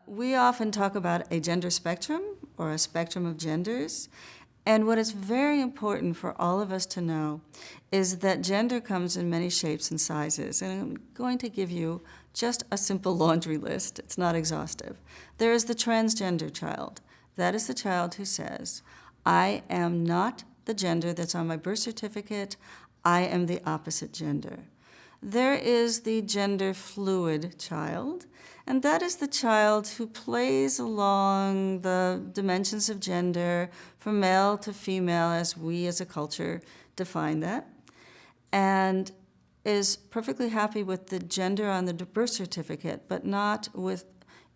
We often talk about a gender spectrum or a spectrum of genders. And what is very important for all of us to know is that gender comes in many shapes and sizes. And I'm going to give you just a simple laundry list. It's not exhaustive. There is the transgender child. That is the child who says, I am not the gender that's on my birth certificate. I am the opposite gender. There is the gender fluid child, and that is the child who plays along the dimensions of gender from male to female as we as a culture define that, and is perfectly happy with the gender on the birth certificate, but not with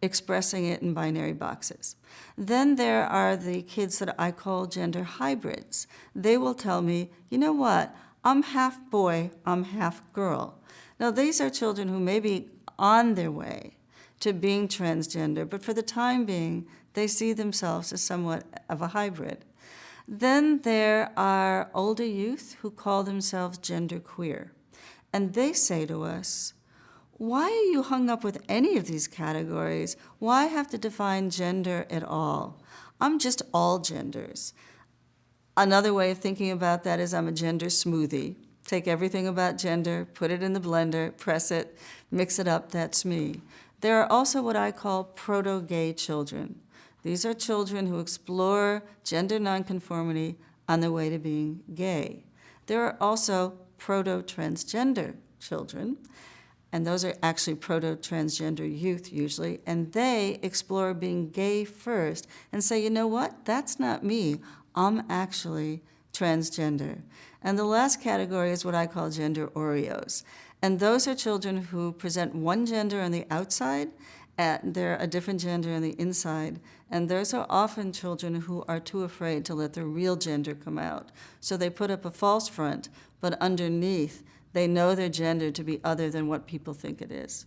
expressing it in binary boxes. Then there are the kids that I call gender hybrids. They will tell me, you know what, I'm half boy, I'm half girl. Now, these are children who may be on their way to being transgender, but for the time being, they see themselves as somewhat of a hybrid. Then there are older youth who call themselves genderqueer, and they say to us, why are you hung up with any of these categories? Why have to define gender at all? I'm just all genders. Another way of thinking about that is I'm a gender smoothie. Take everything about gender, put it in the blender, press it, mix it up, that's me. There are also what I call proto-gay children. These are children who explore gender nonconformity on their way to being gay. There are also proto-transgender children, and those are actually proto-transgender youth usually, and they explore being gay first and say, you know what, that's not me, I'm actually transgender. And the last category is what I call gender Oreos. And those are children who present one gender on the outside, and they're a different gender on the inside. And those are often children who are too afraid to let their real gender come out. So they put up a false front, but underneath, they know their gender to be other than what people think it is.